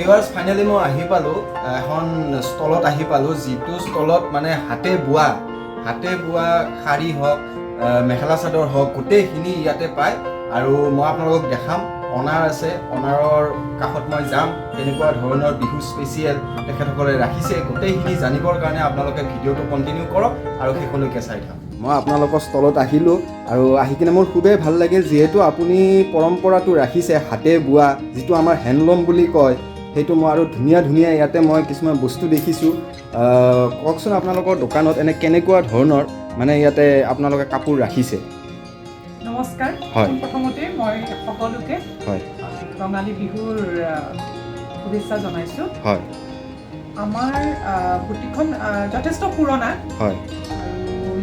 Viewers finally মই আহি পালো এখন ষ্টলত আহি পালো যিটো ষ্টলত মানে হাতে বোৱা শাড়ী হওক মেখেলা চাদৰ হওক গোটেইখিনি ইয়াতে পায় আৰু মই আপোনালোকক দেখাম অনাৰ আছে অনাৰৰ কাষত মই যাম তেনেকুৱা ধৰণৰ বিহু স্পেচিয়েল তেখেতসকলে ৰাখিছে গোটেইখিনি জানিবৰ কাৰণে আপোনালোকে ভিডিঅ'টো কণ্টিনিউ কৰক আৰু শেষলৈকে চাই থাকক মই আপোনালোকৰ ষ্টলত আহিলোঁ আৰু আহি কিনে মোৰ খুবেই ভাল লাগিল যিহেতু আপুনি পৰম্পৰাটো ৰাখিছে হাতে বোৱা যিটো আমাৰ হেণ্ডলুম বুলি কয় সেইটো মই আৰু ধুনীয়া ধুনীয়া ইয়াতে মই কিছুমান বস্তু দেখিছোঁ কওকচোন আপোনালোকৰ দোকানত এনে কেনেকুৱা ধৰণৰ মানে ইয়াতে আপোনালোকে কাপোৰ ৰাখিছে নমস্কাৰ প্ৰথমতে মই সকলোকে ৰঙালী বিহুৰ শুভেচ্ছা জনাইছোঁ হয় আমাৰ বুটিকখন যথেষ্ট পুৰণা হয়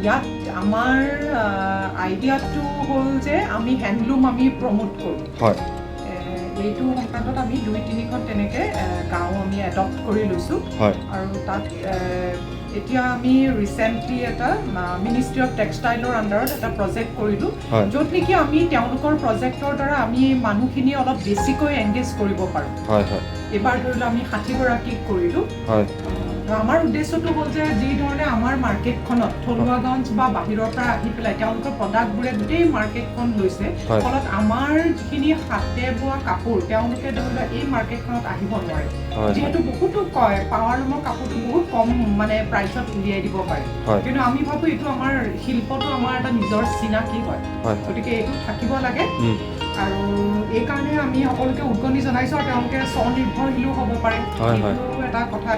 ইয়াত আমাৰ আইডিয়াটো হ'ল যে আমি হেণ্ডলুম আমি প্ৰমোট কৰোঁ হয় এইটো সংক্ৰান্তত আমি 2-3খন তেনেকৈ গাঁও আমি এডপ্ট কৰি লৈছোঁ আৰু তাত এতিয়া আমি ৰিচেণ্টলি এটা মিনিষ্ট্ৰী অফ টেক্সটাইলৰ আণ্ডাৰত এটা প্ৰজেক্ট কৰিলোঁ য'ত নেকি আমি তেওঁলোকৰ প্ৰজেক্টৰ দ্বাৰা আমি মানুহখিনি অলপ বেছিকৈ এংগেজ কৰিব পাৰোঁ এইবাৰ ধৰি লওক আমি 60গৰাকীক কৰিলোঁ আমাৰ উদ্দেশ্যটো হ'ল যে যি ধৰণে আমাৰ মাৰ্কেটখনত থলুৱাগঞ্জ বা বাহিৰৰ পৰা আহি পেলাই তেওঁলোকৰ প্ৰডাক্টবোৰে গোটেই মাৰ্কেটখন লৈছে ফলত আমাৰ যিখিনি হাতে বোৱা কাপোৰ তেওঁলোকে ধৰি লওক এই মাৰ্কেটখনত আহিব নোৱাৰে যিহেতু বহুতো কয় পাৱাৰলুমৰ কাপোৰটো বহুত কম মানে প্ৰাইচত উলিয়াই দিব পাৰে কিন্তু আমি ভাবোঁ এইটো আমাৰ শিল্পটো আমাৰ এটা নিজৰ চিনাকি হয় গতিকে এইটো থাকিব লাগে আৰু এইকাৰণে আমি সকলোকে উদগনি জনাইছোঁ আৰু তেওঁলোকে স্বনিৰ্ভৰশীলো হ'ব পাৰে সেইটো এটা কথা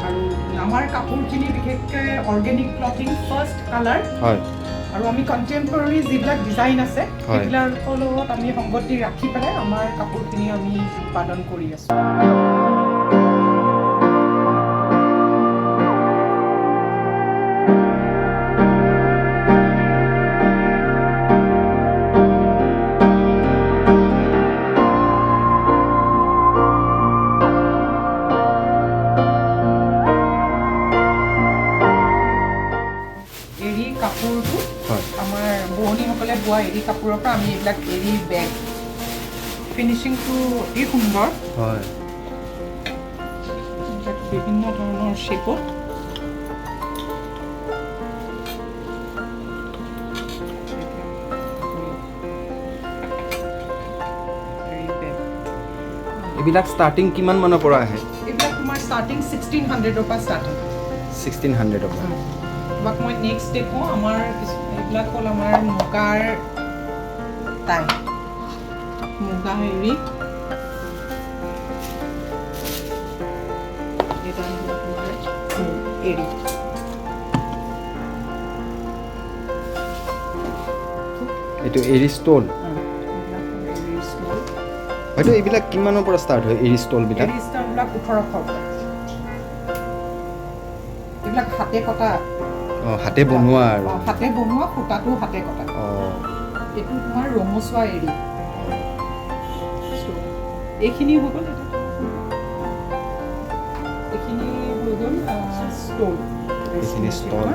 আৰু আমাৰ কাপোৰখিনি বিশেষকৈ অৰ্গেনিক ক্লথিং ফাৰ্ষ্ট কালাৰ আৰু আমি কণ্টেম্পৰেৰী যিবিলাক ডিজাইন আছে সেইবিলাকৰ লগত আমি সংগতি ৰাখি পেলাই আমাৰ কাপোৰখিনি আমি উৎপাদন কৰি আছোঁ কাপোৰটো আমাৰ বোৱনীসকলে বোৱা এৰী কাপোৰৰ পৰা আমি এইবিলাক এৰী বেগ ফিনিচিংটো অতি সুন্দৰ বিভিন্ন ধৰণৰ শ্বেপত এইবিলাক ষ্টাৰ্টিং কিমান মানৰ পৰা আহে এইবিলাক তোমাৰ ষ্টাৰ্টিং 1600ৰ পৰা ষ্টাৰ্টিং 1600ৰ পৰা তোমাক মই নেক্সট দেখোঁ আমাৰ এইবিলাক হ'ল আমাৰ মুগাৰ টাই মুগা এৰী এৰী এইটো এৰী ষ্টল হয়তো এইবিলাক কিমানৰ পৰা ষ্টাৰ্ট হয় এৰী ষ্টলবিলাক 1800 এইবিলাক হাতে কটা হাতে বনোৱা আৰু হাতে বনোৱা সূতাটো হাতে কটা এইটো তোমাৰ ৰঙচুৱা এৰী এইখিনি হৈ গ'ল এইখিনি হৈ গ'ল ষ্টল এইখিনি ষ্টল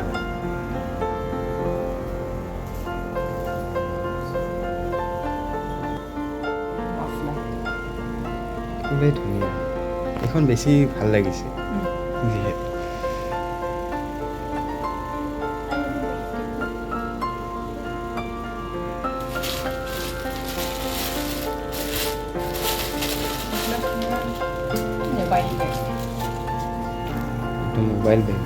খুবেই ধুনীয়া এইখন বেছি ভাল লাগিছে যিহেতু মোবাইল বেগ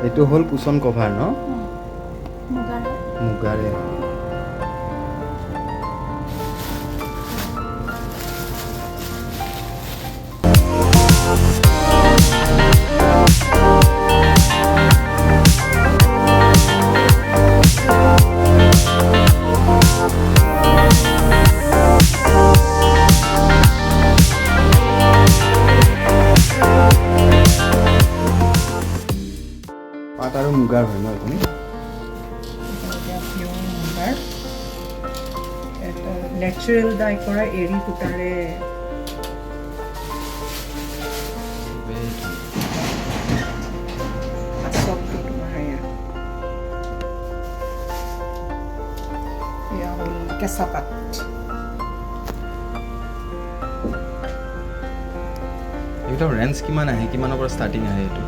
এইটো হ'ল কুচন কভাৰ ন মুগাৰে পাট আৰু মুগাৰ হয় ন আপুনি নেচাৰেল ডাই কৰা এৰী সূতাৰে কেঁচা পাত। এইটো ৰেঞ্জ কিমান আহে, কিমানৰ পৰা ষ্টাৰ্টিং আহে এইটো?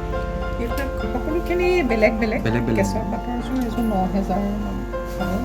এইবিলাক সকলোখিনি বেলেগ বেলেগ। বেলেগ বেলেগ। কেঁচা পাতৰ এযোৰ 9,000 মান হয়।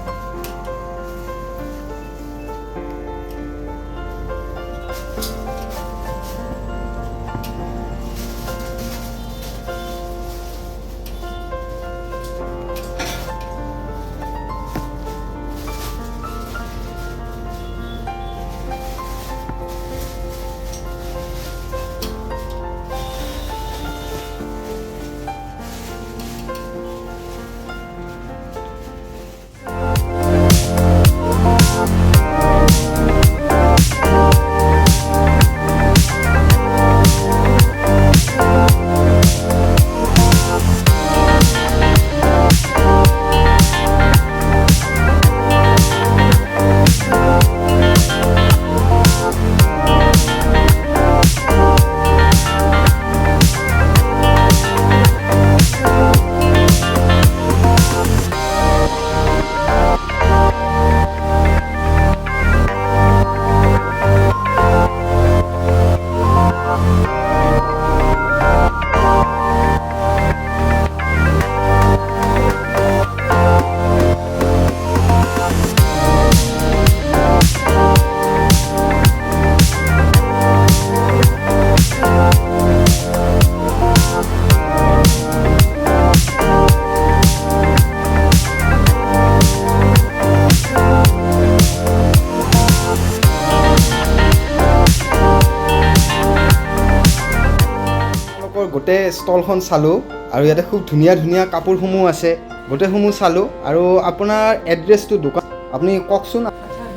গোটেই ষ্টলখন চালোঁ আৰু ইয়াতে খুব ধুনীয়া ধুনীয়া কাপোৰসমূহ আছে, গোটেইসমূহ চালোঁ। আৰু আপোনাৰ এড্ৰেছটো দোকান আপুনি কওকচোন।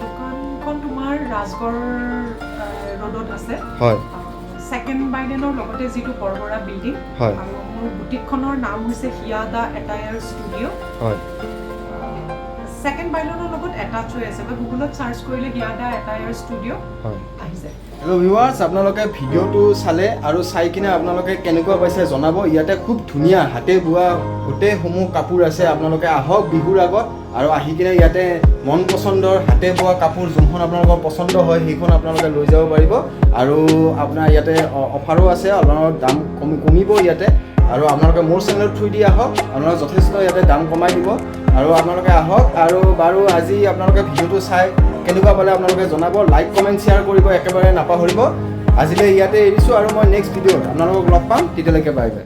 দোকানখন তোমাৰ ৰাজগড় ৰোডত আছে। হয়। ছেকেণ্ড বাইলেনৰ লগতে যিটো বৰবৰা বিল্ডিং। হয়। আৰু মোৰ বুটিকখনৰ নাম হৈছে HEEYA The Attire ষ্টুডিঅ'। হয়। ছেকেণ্ড বাইলেনৰ লগত এটাচ হৈ আছে, বা গুগলত চাৰ্চ কৰিলে HEEYA The Attire ষ্টুডিঅ' আহি যায়। হেল্ল' ভিউৱাৰ্ছ, আপোনালোকে ভিডিঅ'টো চালে আৰু চাই কিনে আপোনালোকে কেনেকুৱা পাইছে জনাব। ইয়াতে খুব ধুনীয়া হাতে বোৱা গোটেইসমূহ কাপোৰ আছে। আপোনালোকে আহক বিহুৰ আগত আৰু আহি কিনে ইয়াতে মন পচন্দৰ হাতে বোৱা কাপোৰ যোনখন আপোনালোকৰ পচন্দ হয় সেইখন আপোনালোকে লৈ যাব পাৰিব। আৰু আপোনাৰ ইয়াতে অফাৰো আছে, আপোনালোকৰ দাম কমিব ইয়াতে। আৰু আপোনালোকে মোৰ চেনেলৰ থ্ৰু দি আহক, আপোনালোকে যথেষ্ট ইয়াতে দাম কমাই দিব। আৰু আপোনালোকে আহক। আৰু বাৰু আজি আপোনালোকে ভিডিঅ'টো চাই কেনেকুৱা পালে আপোনালোকে জনাব, লাইক কমেণ্ট শ্বেয়াৰ কৰিব একেবাৰে নাপাহৰিব। আজিলৈ ইয়াতে এৰিছোঁ আৰু মই নেক্সট ভিডিঅ'ত আপোনালোকক লগ পাম, তেতিয়ালৈকে বাই বাই।